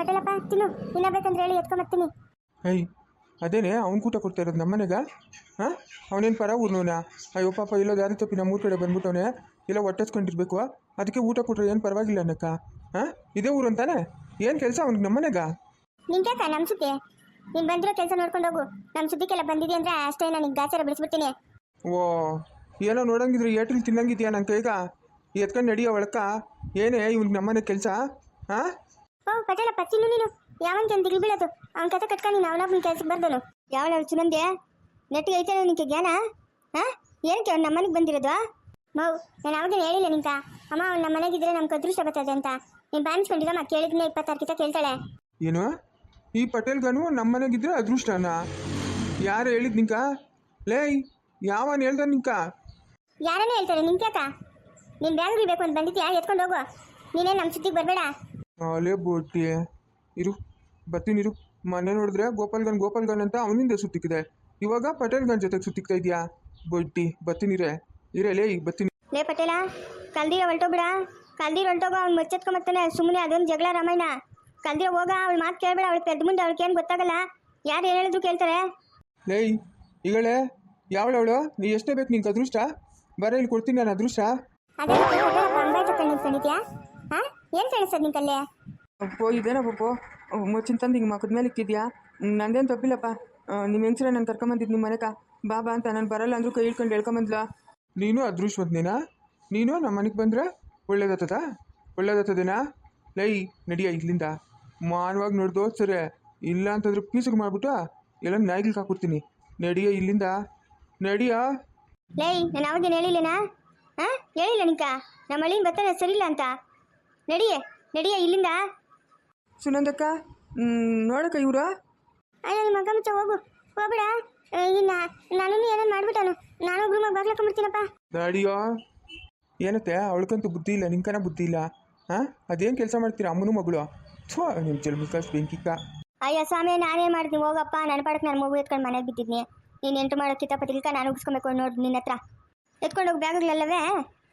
ಪಟೇಲಪ್ಪ ತಿನ್ನು, ಇನ್ನ ಬೇಕಂದ್ರೆ ಹೇಳಿ ಎತ್ಕೊಂಬರ್ತೀನಿ. ಏಯ್ ಅದೇನೇ ಅವ್ನು ಊಟ ಕೊಡ್ತಾ ಇರೋದು ನಮ್ಮನೆಗ? ಹಾಂ, ಅವನೇನು ಪರ ಊರ್ನವನ? ಅಯ್ಯೋ ಪಾಪ ಇಲ್ಲೋ ದಾರಿ ತಪ್ಪಿ ನಮ್ಮ ಊರ ಕಡೆ ಬಂದ್ಬಿಟ್ಟವನೇ, ಇಲ್ಲ ಹೊಟ್ಟೆಸ್ಕೊಂಡಿರ್ಬೇಕು, ಅದಕ್ಕೆ ಊಟ ಕೊಟ್ಟರೆ ಏನು ಪರವಾಗಿಲ್ಲ ಅನ್ನಕ್ಕ? ಹಾಂ, ಇದೇ ಊರು ಅಂತಾನೆ, ಏನು ಕೆಲಸ ಅವ್ನಿಗೆ ನಮ್ಮನೆಗ? ನಿಂತ್ಯಾಕ ನಮ್ಮ ಸುದ್ದಿ? ನೀನು ಬಂದಿರೋ ಕೆಲಸ ನೋಡ್ಕೊಂಡು ಹೋಗು. ನಮ್ಮ ಸುದ್ದಿಗೆಲ್ಲ ಬಂದಿದೆ ಅಂದರೆ ಅಷ್ಟೇ, ನನಗೆ ಗಾಚಾರ ಬಿಡಿಸ್ಬಿಡ್ತೀನಿ. ಓ, ಏನೋ ನೋಡಂಗಿದ್ರೆ ಏಟಿಲ್ ತಿನ್ನಂಗಿದ್ಯಾ ನನ್ನ ಕೈಗ? ಎತ್ಕೊಂಡು ನಡಿಯೋ ಒಳಕ್ಕ. ಏನೇ ಇವ್ನಿಗೆ ನಮ್ಮನೆ ಕೆಲಸ? ಹಾಂ, ಓ ಪಟೇಲಪ್ಪ ತಿನ್ನು ನೀನು. ಯಾವನ್ ತಿಳಿ ಬೀಳೋದು ಅವ್ನ ಕತೆ ಕಟ್ಕೊಂಡು ನೀನು ಅವನೊಬ್ಬನ ಕೆಲ್ಸಕ್ಕೆ ಬರ್ದನು. ಯಾವಳ ಸುನಂದೆ ನೆಟ್ಟಿಗೆ ಐತೆ ನಿಂಗೆ ಜ್ಞಾನ? ಹಾಂ, ಏನಕ್ಕೆ ಅವ್ನು ನಮ್ಮನೆಗೆ ಬಂದಿರೋದು? ಮೌ, ನಾನು ಅವಾಗೇನು ಹೇಳಿಲ್ಲ ನಿಂಕ, ಅಮ್ಮ ಅವ್ನು ನಮ್ಮ ಮನೆಗಿದ್ರೆ ನಮ್ಗೆ ಅದೃಷ್ಟ ಬರ್ತದೆ ಅಂತ. ನೀನು ಬಾಯಿಸ್ಕೊಂಡಿರಮ್ಮ, ಕೇಳಿದ್ನೇ 26 ಕಿತ ಕೇಳ್ತಾಳೆ. ಏನು ಈ ಪಟೇಲ್ಗನು ನಮ್ಮನೆಗಿದ್ರೆ ಅದೃಷ್ಟನ? ಯಾರು ಹೇಳಿದ್ ನಿಂಕ? ಲೇಯ್, ಯಾವನ್ ಹೇಳ್ದ ನಿಂಕ? ಯಾರನ್ನೇ ಹೇಳ್ತಾರೆ ನಿಂತ್ಯಾಕ? ನೀನು ಬ್ಯಾಗ್ ಬೇಕು ಅಂತ ಬಂದಿದ್ಯಾ? ಎತ್ಕೊಂಡು ಹೋಗು. ನೀನೇ ನಮ್ಮ ಸುದ್ದಿಗೆ ಬರಬೇಡ. ಅಲೇ ಬೋಟಿ ಇರು, ಬರ್ತೀನಿರು. ಮನೆ ನೋಡಿದ್ರೆ ಗೋಪಾಲ್ಗನ್ ಅಂತ ಅವನಿಂದ ಸುತ್ತಿಕ್ಕಿದೆ, ಇವಾಗ ಪಟೇಲ್ಗನ್ ಜೊತೆಗೆ ಸುತ್ತಿಕ್ತಾ ಇದೆಯಾ? ಬೋಟಿ ಬರ್ತೀನಿರೇ, ಇರೇ ಈಗ ಬರ್ತೀನಿ. ಲೇ ಪಟೇಲ, ಕಲ್ದಿರ ಹೊಲ್ಟೋಗ್ಬಿಡ. ಕಲ್ದಿರ ಹೊಲ್ಟೋಗ, ಅವ್ನು ಮುಚ್ಚೆತ್ಕೊಂಬರ್ತಾನೆ ಸುಮ್ಮನೆ. ಅದೊಂದು ಜಗಳ ರಾಮಾಯಣ. ಕಲ್ದಿರ ಹೋಗ, ಅವಳು ಮಾತು ಕೇಳಬೇಡ. ಅವಳು ಪೆದ್ದ ಮುಂದೆ ಅವಳಿಗೇನು ಗೊತ್ತಾಗಲ್ಲ. ಯಾರು ಏನು ಹೇಳಿದ್ರು ಕೇಳ್ತಾರೆ. ಲೇಯ್ ಈಗಳೇ, ಯಾವಳವಳು? ನೀ ಎಷ್ಟೇ ಬೇಕು ನಿಂಗೆ ಅದೃಷ್ಟ? ಬರ ಇಲ್ಲಿ ಕೊಡ್ತೀನಿ ನಾನು ಅದೃಷ್ಟ. ಅದೇ ಅಂಬಾಯ್ತು ಕಣ್ಣಿದ್ಯಾ? ಹಾಂ, ಏನು ಕಾಣಿಸ್ತದೆ ನಿಂಕಲ್ಲೇ? ಅಪ್ಪೋ ಇದೇನೋ ಪಪ್ಪು ಮುಚ್ಚಿನ ತಂದು ಹಿಂಗೆ ಮಕ್ಕದ ಮೇಲೆ ಇಕ್ಕಿದ್ಯಾ? ನಂದೇನು ತಪ್ಪಿಲ್ಲಪ್ಪ. ನಿಮ್ಮ ಹೆಂಗ್ಸರ ನಾನು ಕರ್ಕೊಂಬಂದಿದ್ದು ನಿಮ್ಮ ಮನೆಗೆ ಬಾಬಾ ಅಂತ. ನಾನು ಬರಲ್ಲ ಅಂದರೂ ಕೈ ಹಿಡ್ಕೊಂಡು ಹೇಳ್ಕೊಂಬಂದ್ಲ. ನೀನು ಅದೃಷ್ಟವಂತನೇನಾ? ನೀನು ನಮ್ಮ ಮನೆಗೆ ಬಂದರೆ ಒಳ್ಳೇದಾಗ್ತದೇನಾ? ಲೈ ನಡಿಯ ಇಲ್ಲಿಂದ. ಮಾನವಾಗಿ ನೋಡ್ದು ಸರಿ, ಇಲ್ಲ ಅಂತಂದ್ರೆ ಪೀಸಿಗೆ ಮಾಡಿಬಿಟ್ಟು ಎಲ್ಲ ನಾಯಿಗೆ ಹಾಕ್ಬಿಡ್ತೀನಿ. ನಡಿಯ ಇಲ್ಲಿಂದ, ನಡಿಯ. ಲೈ ನಾನು ಅವಾಗೇನು ಹೇಳಿಲ್ಲನಾ? ಹಾಂ, ಹೇಳಿಲ್ಲ ನಿಂಕ ನಮ್ಮ ಅಳಿನ ಬರ್ತಾನೆ ಸರಿಯಿಲ್ಲ ಅಂತ. ನಡಿಯ ಇಲ್ಲಿಂದ. ಸುನಂದಕ್ಕ ನೋಡಕ್ಕ ಇವ್ರು? ಅಯ್ಯ ನಿಮ್ಮ ಮಗ ಮುಚ್ಚ ಹೋಗು, ಹೋಗ್ಬೇಡ. ಇನ್ನ ನಾನು ಏನೇನು ಮಾಡ್ಬಿಟ್ಟನು. ನಾನು ಒಬ್ರು ಮಗ ಬಾಗ್ಲಾಕೊಂಡ್ಬಿಡ್ತೀನಪ್ಪ. ನಡಿಯೋ. ಏನತ್ತೆ ಅವಳಕ್ಕಂತೂ ಬುದ್ಧಿ ಇಲ್ಲ, ನಿಂಕನ ಬುದ್ಧಿ ಇಲ್ಲ. ಹಾಂ, ಅದೇನು ಕೆಲಸ ಮಾಡ್ತೀರಾ ಅಮ್ಮನೂ ಮಗಳು? ಥೋ ನಿಮ್ಮ ಜಲ್ಮಿಕಾಸ್ ಬೆಂಕಿಕ್ಕ. ಅಯ್ಯೋ ಸ್ವಾಮಿ, ನಾನೇ ಮಾಡ್ತೀನಿ ಹೋಗಪ್ಪ. ನನ್ನ ಪಾಡಕ್ಕೆ ನಾನು ಮಗು ಎತ್ಕೊಂಡು ಮನೆಗೆ ಬಿದ್ದಿದ್ನಿ. ನೀನು ಎಂಟು ಮಾಡೋ ಕಿತಾಪತಿಲ್ಕ ನಾನು ಉಗಿಸ್ಕೊಬೇಕು ನೋಡಿ ನಿನ್ನ ಹತ್ರ. ಎತ್ಕೊಂಡೋಗಿ ಬ್ಯಾಗ್ಗಳಲ್ಲವೇ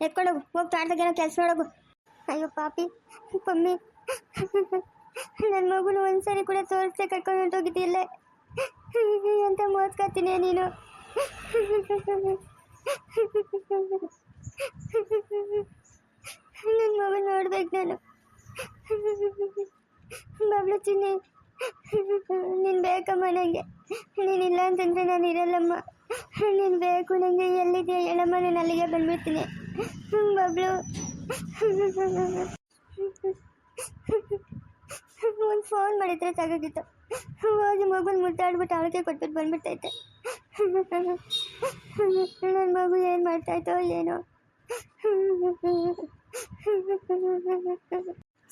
ಎತ್ಕೊಂಡೋಗು. ಹೋಗಿ ತಾಡ್ದಾಗೇನೋ ಕೆಲಸ ನೋಡೋಗು. ಅಯ್ಯೋ ಪಾಪಿ ಪಮ್ಮಿ, ನನ್ನ ಮಗುನು ಒಂದ್ಸರಿ ಕೂಡ ತೋರಿಸದೆ ಕರ್ಕೊಂಡು ಹೊಂಟೋಗಿದ್ದಿಲ್ಲ ಅಂತ ಮೋಸ್ಕೊತೀನಿ ನೀನು. ನನ್ನ ಮಗು ನೋಡ್ಬೇಕು ನಾನು. ಬಬ್ಲು ಚಿನ್ನಿ, ನೀನು ಬೇಕಮ್ಮ ನನಗೆ. ನೀನಿಲ್ಲ ಅಂತಂದರೆ ನಾನು ಇರಲ್ಲಮ್ಮ. ನೀನು ಬೇಕು ನನಗೆ. ಎಲ್ಲಿದೆಯಾ ಹೇಳಮ್ಮ, ನಾನು ಅಲ್ಲಿಗೆ ಬಂದ್ಬಿಡ್ತೀನಿ. ಬಬ್ಲು, ಒಂದು ಫೋನ್ ಮಾಡಿದ್ರೆ ಸಾಕಾಗಿತ್ತು. ಹೋಗಿ ಮಗುನ ಮುದ್ದಾಡ್ಬಿಟ್ಟು ಅವಳಿಗೆ ಕೊಟ್ಬಿಟ್ಟು ಬಂದ್ಬಿಡ್ತೈತೆ. ನನ್ನ ಮಗು ಏನು ಮಾಡ್ತಾಯಿತ್ತೋ ಏನೋ.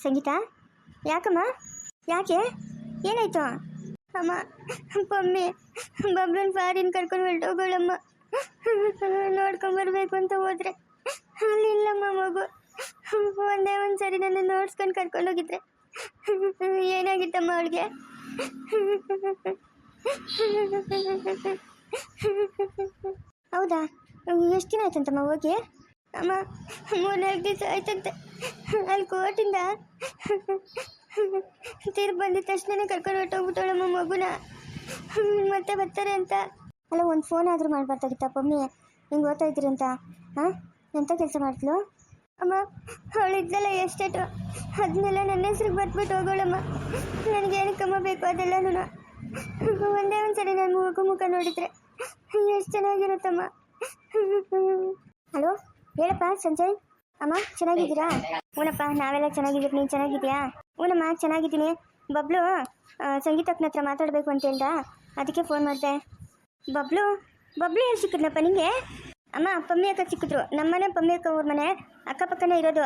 ಸಂಗೀತ, ಯಾಕಮ್ಮ? ಯಾಕೆ, ಏನಾಯ್ತು? ಅಮ್ಮ, ಪಮ್ಮಿ ಬಬ್ಲನ್ ಫಾರಿನ್ ಕರ್ಕೊಂಡು ಹೊರಟೋಗೋಳಮ್ಮ. ನೋಡ್ಕೊಂಬರ್ಬೇಕು ಅಂತ ಹೋದ್ರೆ ಅಲ್ಲಿ ಇಲ್ಲಮ್ಮ ಮಗು. ಒಂದೇ ಒಂದು ಸರಿ ನನ್ನ ನೋಡ್ಸ್ಕೊಂಡು ಕರ್ಕೊಂಡೋಗಿದ್ರೆ ಏನಾಗಿತ್ತಮ್ಮ ಅವಳಿಗೆ? ಹೌದಾ, ಎಷ್ಟು ದಿನ ಆಯ್ತಂತಮ್ಮ ಹೋಗಿ? ಅಮ್ಮ 3-4 ದಿವಸ ಆಯ್ತಂತೆ. ಅಲ್ಲಿ ಕೋರ್ಟಿಂದ ತೀರ್ಪು ಬಂದಿದ್ದ ತಕ್ಷಣ ಕರ್ಕೊಂಡು ಹೊರಟೋಗ್ಬಿಟ್ಟವಳಮ್ಮ ಮಗುನ. ಮತ್ತೆ ಬರ್ತಾರೆ ಅಂತ. ಅಲ್ಲ, ಒಂದು ಫೋನ್ ಆದರೂ ಮಾಡಬಾರ್ದಾಗಿತ್ತ ಪಮ್ಮಿ? ಹಿಂಗೆ ಓದ್ತಾ ಇದ್ದೀರಿ ಅಂತ. ಹಾಂ, ಎಂಥ ಕೆಲಸ ಮಾಡ್ತಲು ಅಮ್ಮ? ಅವಳಿದ್ದಲ್ಲ ಎಷ್ಟೇಟು, ಅದನ್ನೆಲ್ಲ ನನ್ನ ಹೆಸ್ರಿಗೆ ಬರ್ಬಿಟ್ಟು ಹೋಗೋಳಮ್ಮ. ನನಗೇನಕ್ಕಮ್ಮ ಬೇಕು ಅದೆಲ್ಲನೂ. ಒಂದೇ ಒಂದು ಸರಿ ನನ್ನ ಮುಖ ನೋಡಿದರೆ ಎಷ್ಟು ಚೆನ್ನಾಗಿರುತ್ತಮ್ಮ. ಹಲೋ, ಹೇಳಪ್ಪ ಸಂಜಯ್. ಅಮ್ಮ ಚೆನ್ನಾಗಿದ್ದೀರಾ? ಹೂನಪ್ಪ, ನಾವೆಲ್ಲ ಚೆನ್ನಾಗಿದ್ದೀರಿ. ನೀನು ಚೆನ್ನಾಗಿದೆಯಾ? ಹೂನಮ್ಮ ಚೆನ್ನಾಗಿದ್ದೀನಿ. ಬಬ್ಲು ಸಂಗೀತಕ್ಕನ ಹತ್ರ ಮಾತಾಡಬೇಕು ಅಂತ ಹೇಳ್ದ, ಅದಕ್ಕೆ ಫೋನ್ ಮಾಡಿದೆ. ಬಬ್ಲು ಎಲ್ಲಿ ಸಿಕ್ಕಿದ್ನಪ್ಪ ನಿಮಗೆ? ಅಮ್ಮ, ಪಮ್ಮಿ ಅಕ್ಕ ಸಿಕ್ಕಿದ್ರು. ನಮ್ಮನೆ ಪಮ್ಮಿ ಅಕ್ಕ ಊರ ಮನೆ ಅಕ್ಕಪಕ್ಕನೇ ಇರೋದು.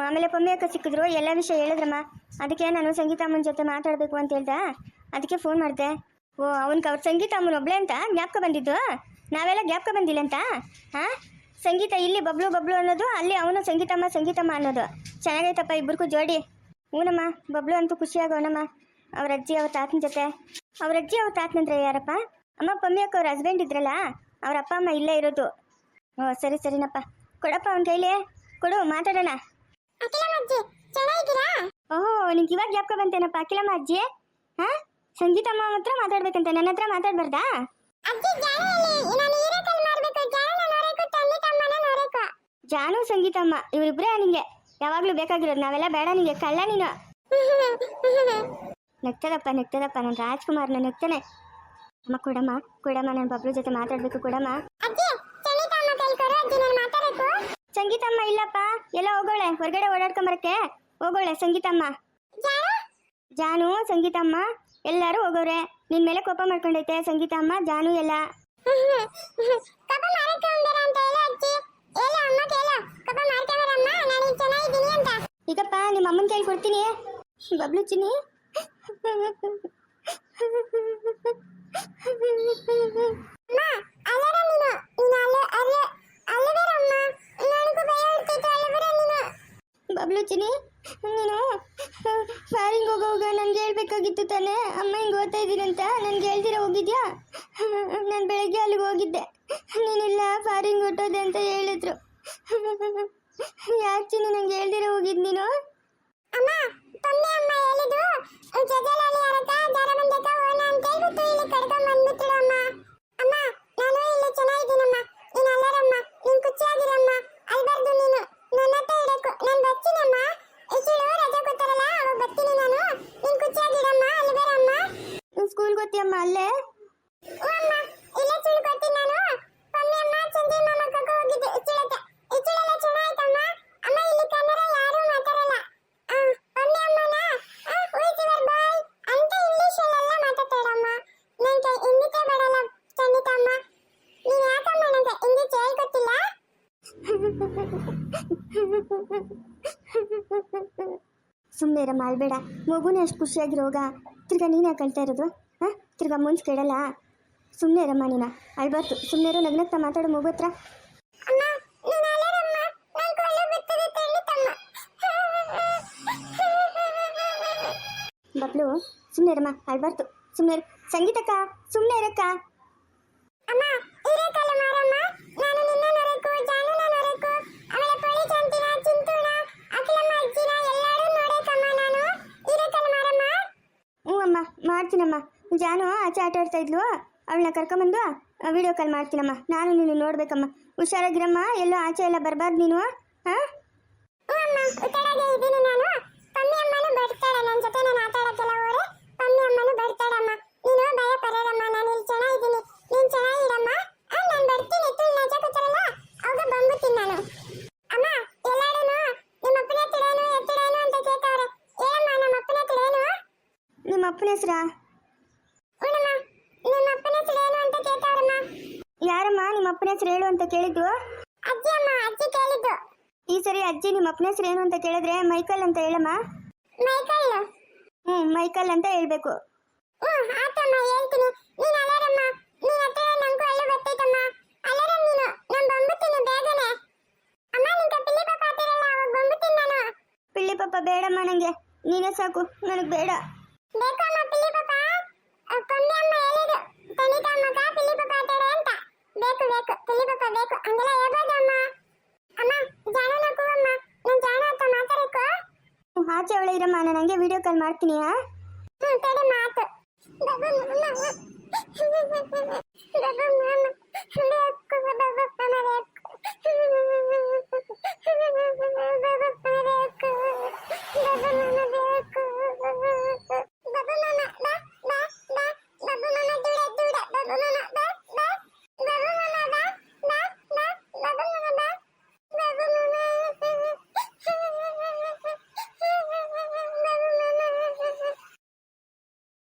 ಆಮೇಲೆ ಪಮ್ಮಿ ಅಕ್ಕ ಸಿಕ್ಕಿದ್ರು, ಎಲ್ಲ ವಿಷಯ ಹೇಳಿದ್ರಮ್ಮ. ಅದಕ್ಕೆ ನಾನು ಸಂಗೀತ ಅಮ್ಮನ ಜೊತೆ ಮಾತಾಡಬೇಕು ಅಂತ ಹೇಳ್ದ, ಅದಕ್ಕೆ ಫೋನ್ ಮಾಡಿದೆ. ಓ, ಅವ್ನಿಗೆ ಅವ್ರ ಸಂಗೀತ ಅಮ್ಮನ ಒಬ್ಳೆ ಅಂತ ಜ್ಞಾಪಕ ಬಂದಿದ್ದು, ನಾವೆಲ್ಲ ಜ್ಞಾಪಕ ಬಂದಿಲ್ಲ ಅಂತ? ಹಾಂ, ಸಂಗೀತ ಇಲ್ಲಿ ಬಬ್ಲು ಅನ್ನೋದು, ಅಲ್ಲಿ ಅವನು ಸಂಗೀತಮ್ಮ ಅನ್ನೋದು. ಚೆನ್ನಾಗೈತಪ್ಪ ಇಬ್ಬರಿಗೂ ಜೋಡಿ. ಹೂನಮ್ಮ, ಬಬ್ಲು ಅಂತೂ ಖುಷಿಯಾಗವನಮ್ಮ. ಅವ್ರ ಅಜ್ಜಿ ಅವ್ರ ತಾತನ ಜೊತೆ. ಅವ್ರ ಅಜ್ಜಿ ಅವ್ರ ತಾತನಂದ್ರೆ ಯಾರಪ್ಪ? ಅಮ್ಮ, ಪಮ್ಮಿ ಅಕ್ಕ ಅವ್ರ ಹಸ್ಬೆಂಡ್ ಇದ್ರಲ್ಲ, ಅವ್ರ ಅಪ್ಪ ಅಮ್ಮ ಇಲ್ಲೇ ಇರೋದು. ಓ ಸರಿನಪ್ಪ, ಕೊಡಪ್ಪ ಅವನ ಕೈಲಿ ಕೊಡು, ಮಾತಾಡೋಣ. ಚೆನ್ನಾಗಿದ್ದೀರಾ? ಓಹೋ ನಿಂಗೆ ಇವಾಗ ಜ್ಞಾಪಕ ಬಂತೇನಪ್ಪ ಅಖಿಲಮ್ಮ ಅಜ್ಜಿ. ಹಾ ಸಂಗೀತಮ್ಮ ಹತ್ರ ಮಾತಾಡ್ಬೇಕಂತ ನನ್ನ ಹತ್ರ ಮಾತಾಡ್ಬಾರ್ದಾ? ಅಜ್ಜಿ ಜಾಣಲ್ಲಿ ನಾನು ಹೀರೆಕಾಯಿ ಮಾರ್ಬೇಕು. ಜಾಣ ನೋಡಬೇಕು, ತಂದೆ ತಮ್ಮನ ನೋಡಬೇಕು. ಜಾನು ಸಂಗೀತಮ್ಮ ಇವರಿಬ್ರೇ ನಿಂಗೆ ಯಾವಾಗ್ಲೂ ಬೇಕಾಗಿರೋದು. ನಾವೆಲ್ಲ ಬೇಡ ನಿಂಗೆ ಕಳ್ಳ ನೀನು. ನೆಗ್ತದಪ್ಪ ನನ್ನ ರಾಜ್ಕುಮಾರ್ನ ನೆಗ್ತಾನೆ. ಅಮ್ಮ ಕೊಡಮ್ಮ ನನ್ನ ಬಬ್ಲು ಜೊತೆ ಮಾತಾಡ್ಬೇಕು ಕೊಡಮ್ಮ. ಅಜ್ಜಿ ಸಂಗೀತಮ್ಮ ಕೈ ಕೊಡು ಅಜ್ಜಿ, ನಾನು ಮಾತಾಡಬೇಕು. ಸಂಗೀತಮ್ಮ ಇಲ್ಲಪ್ಪ ಎಲ್ಲ ಹೋಗೋಳೆ ಹೊರಗಡೆ ಓಡಾಡ್ಕೊಂಬರಕ್ಕೆ ಹೋಗೋಳೆ ಸಂಗೀತಮ್ಮ. ಜಾನು ಸಂಗೀತಮ್ಮ ಎಲ್ಲರೂ ಹೋಗೋರೆ. ನಿನ್ ಮೇಲೆ ಕೋಪ ಮಾಡ್ಕೊಂಡೈತೆ ಸಂಗೀತಮ್ಮ ಜಾನು ಎಲ್ಲ. ಕಪ ಮಾರಕ್ಕೆ ಉಂಡರ ಅಂತ ಹೇಳು ಅಜ್ಜಿ. ಹೇಳು ಅಮ್ಮ ಕೇಳು. ಕಪ ಮಾರ್ಕೊಂಬರಮ್ಮ, ನಾನು ಚೆನ್ನಾಗಿದ್ದೀನಿ ಅಂತ. ಈಗಪ್ಪ ನಿಮ್ಮ ಅಮ್ಮನ ಕೈ ಕೊಡ್ತೀನಿ. ಬಬ್ಲು ಚಿನ್ನಿ ಅಮ್ಮ ಅಲ್ಲರ ನೀನು ಅಲ್ಲಬೇರಮ್ಮ, ನನಗೂ ಭಯ ಆಗ್ತೈತೆ. ಅಲ್ಲಬೇರ ನೀನು. ಬಬ್ಲು ಚಿನ್ನಿ ನೀನು ಫಾರಿಂಗ್ ಹೋಗೋವಾಗ ನನ್ಗೆ ಹೇಳ್ಬೇಕಾಗಿತ್ತು ತಾನೇ. ಅಮ್ಮ ಹಿಂಗೆ ಓದ್ತಾ ಇದ್ದೀನಂತ ನನ್ಗೆ ಹೇಳ್ದಿರ ಹೋಗಿದ್ಯಾ? ನಾನು ಬೆಳಗ್ಗೆ ಅಲ್ಲಿಗೆ ಹೋಗಿದ್ದೆ, ನೀನಿಲ್ಲ ಫಾರಿಂಗ್ ಹೊಟ್ಟೋದೆ ಅಂತ ಹೇಳಿದ್ರು. ಯಾಕೆ ಚಿನ್ನಿ ನಂಗೆ ಹೇಳ್ದಿರ ಹೋಗಿದ್ ನೀನು? ಅಮ್ಮ ತೊಂದೆ ಅಮ್ಮ ಹೇಳಿದ್ದು ಜಜಲಲ್ಲಿ ಅರಕ ಜರ ಬಂದಕ ಓನ ಅಂತ ಹೇಳ್ಬಿಟ್ಟು ಇಲ್ಲಿ ಕಡ್ಕೊಂಡ್ ಬಂದ್ಬಿಟ್ಟಿಡು ಅಮ್ಮ. ಅಮ್ಮ ನಾನು ಇಲ್ಲಿ ಚೆನ್ನಾಗಿದ್ದೀನಮ್ಮ, ನೀನು ಅಲ್ಲರಮ್ಮ, ನೀನು ಖುಷಿಯಾಗಿರಮ್ಮ. ಅಲ್ಬಾರ್ದು ನೀನು ನನ್ನ ಹತ್ರ ಇಡಬೇಕು. ನಾನು ಬರ್ತೀನಮ್ಮ. ಇಚಿಡು ರಜೆ ಕೊಡ್ತಾರಲ್ಲ ಅವಾಗ ಬರ್ತೀನಿ ನಾನು. ನೀನು ಖುಷಿಯಾಗಿರಮ್ಮ, ಅಲ್ಬೇರಮ್ಮ. ನೀನು ಸ್ಕೂಲ್ಗೆ ಹೋಗ್ತೀಯಮ್ಮ ಅಲ್ಲೇ? ಅಮ್ಮ ಇಲ್ಲೇ ಸುಳ್ಳು ಕೊಡ್ತೀನಿ ನಾನು. ಮಮ್ಮಿ ಅಮ್ಮ ಸಂಜೆ ಮಾಮ ಕಕ್ಕ ಹೋಗಿದ್ದೆ ಇಚಿಳಕ್ಕೆ. ಇಚಿಳೆಲ್ಲ ಚೆನ್ನಾಯ್ತಮ್ಮ. ಅಮ್ಮ ಇಲ್ಲಿ ಕನ್ನಡ ಯಾರೂ ಮಾತಾಡಲ್ಲ. ಮಮ್ಮಿ ಅಮ್ಮನ ಉಯ್ಸ್ ಯುವರ್ ಬಾಯ್ ಅಂತ ಇಂಗ್ಲಿಷಲ್ಲೆಲ್ಲ ಮಾತಾಡ್ತಾಳಮ್ಮ. ನನಗೆ ಹಿಂದಿಗೆ ಬರಲ್ಲ ಸಂಗೀತಮ್ಮ. ನೀನು ಯಾಕಮ್ಮ ನನಗೆ ಹಿಂದಿ ಹೇಳ್ಕೊಟ್ಟಿಲ್ಲ? ಸುಮ್ಮನೆ ಇರಮ್ಮ ಅಳ್ಬೇಡ. ಮಗುನೇ ಅಷ್ಟು ಖುಷಿಯಾಗಿರೋಗ ತಿರ್ಗಾ ನೀನು ಯಾಕೆ ಅಳ್ತಾ ಇರೋದು? ಹಾಂ ತಿರ್ಗಾ ಮುಂಚೆ ಕೇಳಲ್ಲ. ಸುಮ್ಮನೆ ಇರಮ್ಮ ನೀನು ಅಳ್ಬಾರ್ದು. ಸುಮ್ಮನೆ ಇರೋ ನಗ್ನಗ್ತಾ ಮಾತಾಡೋ ಮಗು ಹತ್ರ. ಅಮ್ಮ ನೀನು ಅಲ್ಲರಮ್ಮ, ನಾನು ಕೊಳ್ಳೆ ಬಿತ್ತದೆ ತಂಗಿತಮ್ಮ. ಬಬ್ಲು ಸುಮ್ಮನೆ ಇರಮ್ಮ ಅಳ್ಬಾರ್ದು. ಸುಮ್ಮನೆ ಸಂಗೀತಕ್ಕ ಸುಮ್ಮನೆ ಇರಕ್ಕ. ಅಮ್ಮ ಹೀರೆಕಾಯಿ ಮಾರಮ್ಮ, ನಾನು ನಿನ್ನ ನೋಡಬೇಕು, ಜಾನುನ ನೋಡಬೇಕು, ಆಮೇಲೆ ಪೊಳಿ ಚಂತಿನ ಚಿಂತೂನ ಅಖಿಲಮ್ಮ ಅಜ್ಜಿನ ಎಲ್ಲರೂ ನೋಡಬೇಕಮ್ಮ. ನಾನು ಹೀರೆಕಾಯಿ ಮಾರಮ್ಮ. ಹ್ಞೂ ಅಮ್ಮ ಮಾಡ್ತೀನಮ್ಮ. ಜಾನು ಆಚೆ ಆಟ ಆಡ್ತಾ ಇದ್ಲು, ಅವಳನ್ನ ಕರ್ಕೊಂಬಂದು ವಿಡಿಯೋ ಕಾಲ್ ಮಾಡ್ತೀನಮ್ಮ. ನಾನು ನೀನು ನೋಡ್ಬೇಕಮ್ಮ. ಹುಷಾರಾಗಿರಮ್ಮ, ಎಲ್ಲೋ ಆಚೆ ಎಲ್ಲ ಬರಬಾರ್ದು ನೀನು. ಹಾಂ ಅಮ್ಮ ಉತ್ತರಾಗೆ ಇದ್ದೀನಿ ನಾನು. ಪಮ್ಮಿ ಅಮ್ಮನೂ ಬರ್ತಾಳೆ ನನ್ನ ಜೊತೆ. ನಾನು ಆಟ ಆಡಕ್ಕೆಲ್ಲ ಹೋದ್ರೆ ಪಮ್ಮಿ ಅಮ್ಮನೂ ಬರ್ತಾಳಮ್ಮ. ನೀನು ಭಯ ಪಡೋರಮ್ಮ, ನಾನು ಇಲ್ಲಿ ಚೆನ್ನಾಗಿದ್ದೀನಿ, ನೀನು ಚೆನ್ನಾಗಿರಮ್ಮ. ನಾನು ಬರ್ತೀನಿ. ತುಳು ರಜೆ ಕೊಡ್ತಾರಲ್ಲ ಅವಾಗ ಬಂದ್ಬಿಡ್ತೀನಿ ನಾನು. ಅಮ್ಮ ಎಲ್ಲಾರೂ ನಿಮ್ಮ ಅಪ್ಪನ ಹತ್ರೇನು ಎತ್ತಡೇನು ಅಂತ ಕೇಳ್ತಾವ್ರೆ. ಏನಮ್ಮ ನಮ್ಮ ಅಪ್ಪನ ಹತ್ರೇನು? ನಿಮ್ಮ ಅಪ್ಪನ ಹೆಸರಾ? ಉಣಮ್ಮ ನಿಮ್ಮ ಅಪ್ಪನ ಹತ್ರೇನು ಅಂತ ಕೇಳ್ತಾವ್ರಮ್ಮ. ಯಾರಮ್ಮ ನಿಮ್ಮ ಅಪ್ಪನ ಹೆಸರು ಹೇಳು ಅಂತ ಕೇಳಿದ್ದು? ಅಜ್ಜಿ ಅಮ್ಮ, ಅಜ್ಜಿ ಕೇಳಿದ್ದು. ಈ ಸರಿ ಅಜ್ಜಿ ನಿಮ್ಮ ಅಪ್ಪನ ಹೆಸರು ಏನು ಅಂತ ಕೇಳಿದ್ರೆ ಮೈಕಲ್ ಅಂತ ಹೇಳಮ್ಮ. ಮೈಕಲ್? ಮೈಕಲ್ ಅಂತ ಹೇಳ್ಬೇಕು. ಆತಮ್ಮ ಹೇಳ್ತೀನಿ. ನೀನು ಅಲ್ಲರಮ್ಮ, ನೀನ್ ಹತ್ರ ನಂಗೂ ಅಲ್ಲೂ ಬರ್ತೈತಮ್ಮ. ಅಲ್ಲರ ನೀನು ನಾನು ಬಂದ್ಬಿಡ್ತೀನಿ ಬೇಗನೆ. ಅಮ್ಮ ನಿಂಗೆ ಪಿಲ್ಲಿ ಪಾಪ ಆತಿರಲ್ಲ ಅವಾಗ ಬಂದ್ಬಿಡ್ತೀನಿ ನಾನು. ಪಿಳ್ಳಿ ಪಾಪ ಬೇಡಮ್ಮ ನನಗೆ, ನೀನೇ ಸಾಕು, ನನಗೆ ಬೇಡ. ಬೇಕಮ್ಮ ಪಿಲ್ಲಿ ಪಾಪ? ಪಮ್ಮಿ ಅಮ್ಮ ಹೇಳಿದ್ರು ತಂದಿದ್ದ ಮಗ ಪಿಲ್ಲಿ ಪಾಪ ಆಟಾಡೆ ಅಂತ. ಬೇಕು ಪಿಲ್ಲಿ ಪಾಪ ಬೇಕು ಹಂಗೆಲ್ಲ ಹೇಳ್ಬೋದು ಅಮ್ಮ. ಅಮ್ಮ ಜಾಣನ ಕೂವಮ್ಮ, ನಾನು ಜಾಣ ಅಂತ ಮಾತಾಡಬೇಕು. ಆಚೆ ಒಳ್ಳೆ ಇರಮ್ಮ, ನಾನು ಹಂಗೆ ವಿಡಿಯೋ ಕಾಲ್ ಮಾಡ್ತೀನಿ. ತಡೆ ಮಾತು.